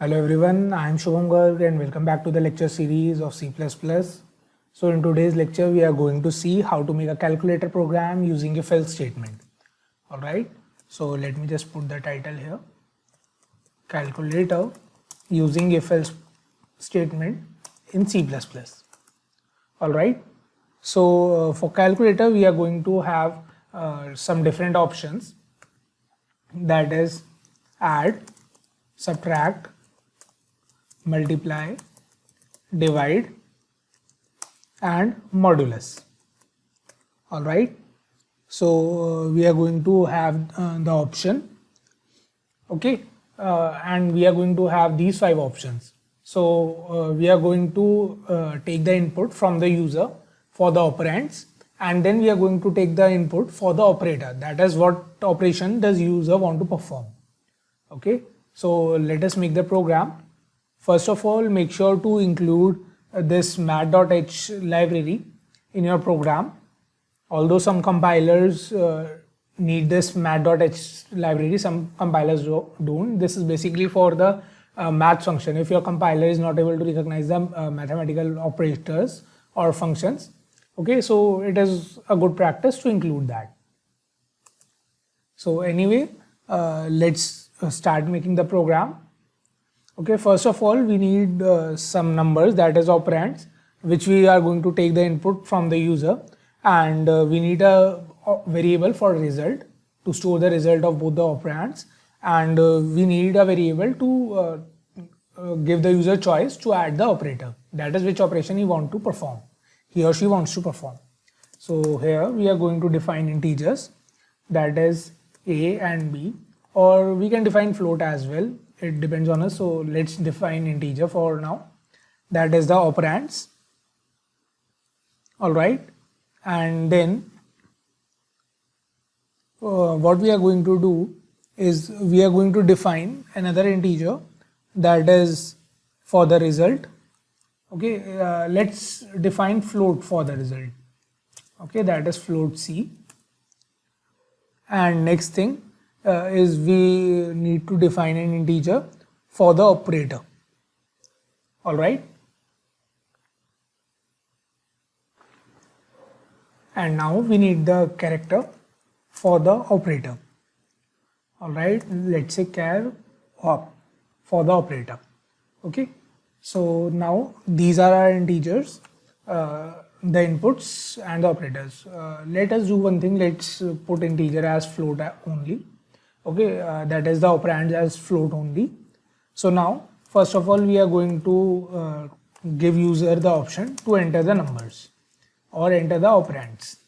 Hello everyone, I am Shubham Garg and welcome back to the lecture series of C++. So in today's lecture we are going to see how to make a calculator program using if else statement. Alright, so let me just put the title here. Calculator using if else statement in C++. Alright, so for calculator we are going to have some different options, that is add, subtract, multiply, divide and modulus. Alright, so we are going to have the option, okay, and we are going to have these 5 options. So we are going to take the input from the user for the operands, and then we are going to take the input for the operator, that is what operation does user want to perform. Okay, so let us make the program. First of all, make sure to include this math.h library in your program. Although some compilers need this math.h library, some compilers don't. This is basically for the math function. If your compiler is not able to recognize the mathematical operators or functions, okay, so it is a good practice to include that. So anyway, let's start making the program. Okay, first of all, we need some numbers, that is operands, which we are going to take the input from the user, and we need a variable for result to store the result of both the operands, and we need a variable to give the user choice to add the operator, that is which operation he want to perform, he or she wants to perform. So here we are going to define integers, that is a and b, or we can define float as well, it depends on us. So let's define integer for now, that is the operands. Alright, and then what we are going to do is we are going to define another integer, that is for the result. Okay, let's define float for the result. Okay, that is float c. And next thing is we need to define an integer for the operator. Alright, and now we need the character for the operator. Alright, let's say char op for the operator. Okay, so now these are our integers, the inputs and the operators. Let us do one thing, let's put integer as float only. Okay, that is the operands as float only. So now first of all we are going to give user the option to enter the numbers or enter the operands.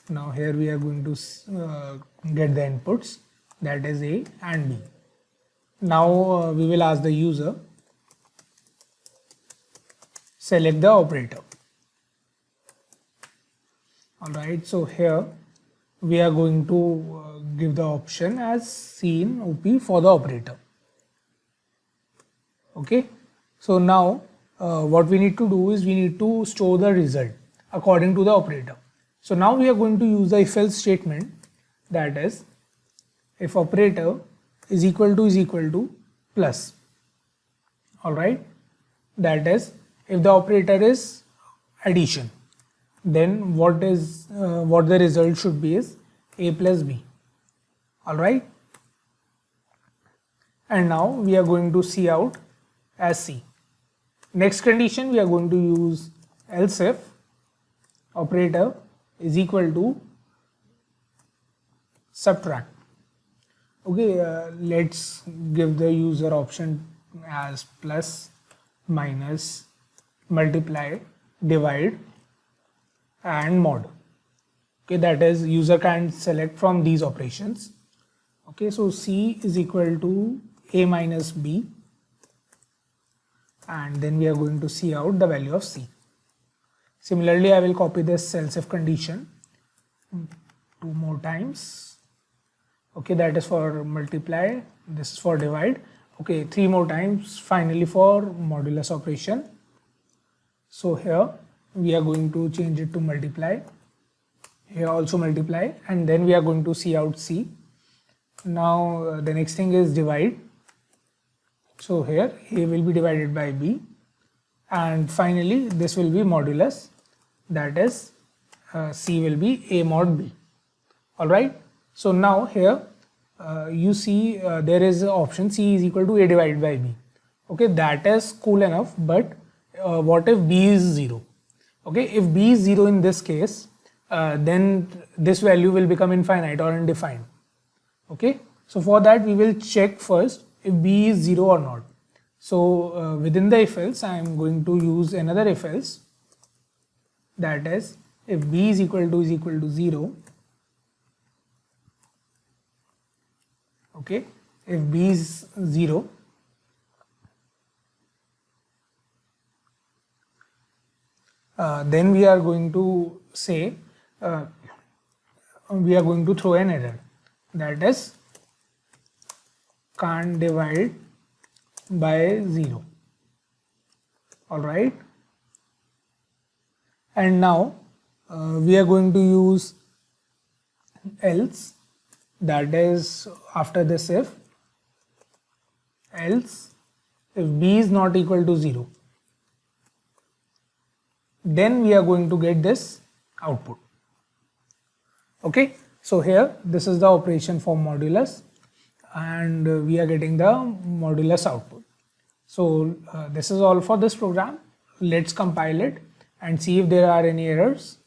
Now here we are going to get the inputs, that is a and b. Now we will ask the user select the operator. Alright, so here we are going to give the option as C in OP for the operator. Okay, so now what we need to do is we need to store the result according to the operator. So now we are going to use the if else statement, that is if operator is equal to plus. Alright, that is if the operator is addition, then what the result should be is a plus b. Alright, and now we are going to see out as c. Next condition we are going to use else if operator is equal to subtract. Okay, let's give the user option as plus, minus, multiply, divide and mod. Okay, that is user can select from these operations. Okay, so c is equal to a minus b, and then we are going to see out the value of c. Similarly, I will copy this else if condition 2 more times. Okay, that is for multiply, this is for divide. Okay, 3 more times finally for modulus operation. So here we are going to change it to multiply, here also multiply, and then we are going to see out c. Now the next thing is divide. So here A will be divided by B, and finally this will be modulus, that is C will be A mod B. Alright, so now here you see there is an option C is equal to A divided by B. Okay, that is cool enough, but what if B is 0? Okay, if B is 0 in this case, then this value will become infinite or undefined. Okay, so for that we will check first if B is 0 or not. So within the if else, I am going to use another if else, that is if B is equal to 0. Okay, if B is 0, then we are going to say we are going to throw an error, that is can't divide by 0. Alright, and now we are going to use else, that is after this if else if B is not equal to 0, then we are going to get this output. Okay, so here this is the operation for modulus, and we are getting the modulus output. So this is all for this program. Let's compile it and see if there are any errors.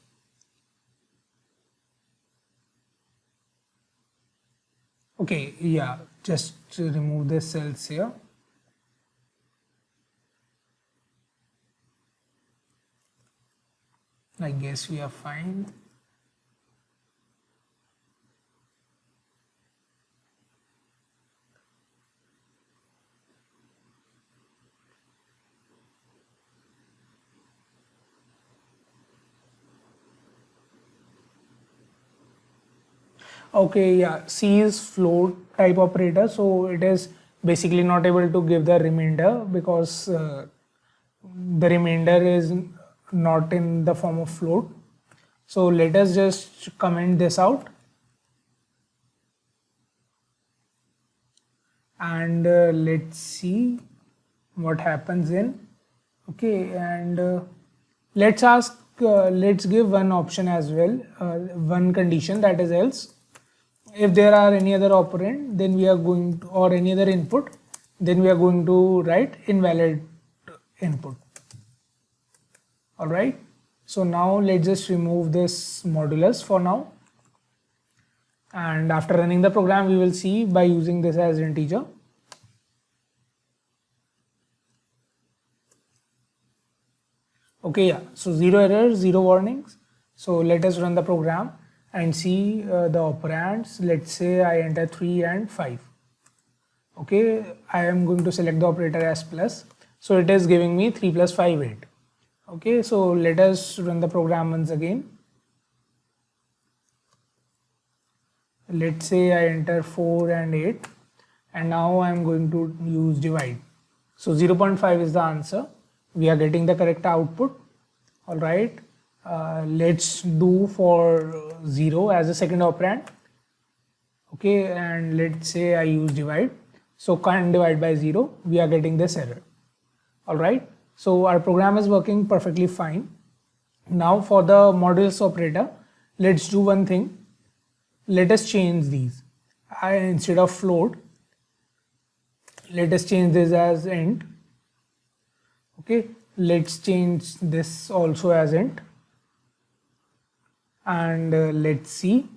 Okay, yeah, just remove this cells here. I guess we are fine. Okay, yeah, C is float type operator, so it is basically not able to give the remainder because the remainder is not in the form of float. So let us just comment this out, and let's see what happens in. Okay, and let's give one option as well, one condition, that is else. If there are any other operand, then we are going to, or any other input, then we are going to write invalid input. Alright, so now let's just remove this modulus for now, and after running the program we will see by using this as integer. Okay, yeah, so 0 errors, 0 warnings. So let us run the program and see the operands. Let's say I enter 3 and 5. Okay, I am going to select the operator as plus, so it is giving me 3 plus 5 8. Okay, so let us run the program once again. Let's say I enter 4 and 8, and now I am going to use divide. So 0.5 is the answer. We are getting the correct output. Alright, let's do for 0 as a second operand. Okay, and let's say I use divide. So can't divide by 0, we are getting this error. Alright, so our program is working perfectly fine. Now for the modulus operator, let's do one thing. Let us change these. Instead of float, let us change this as int. Okay, let's change this also as int, and let's see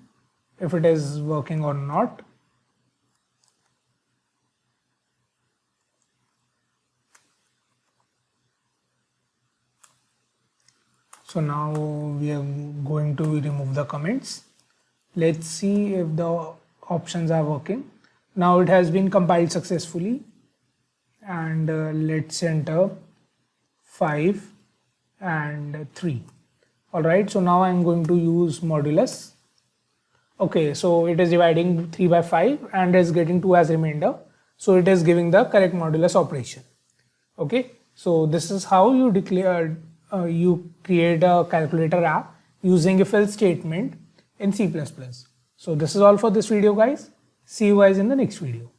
if it is working or not. So now we are going to remove the comments. Let's see if the options are working. Now it has been compiled successfully, and let's enter 5 and 3. Alright, so now I am going to use modulus. Okay, so it is dividing 3 by 5 and is getting 2 as remainder. So it is giving the correct modulus operation. Okay, so this is how you declare, you create a calculator app using if else statement in C++. So this is all for this video, guys. See you guys in the next video.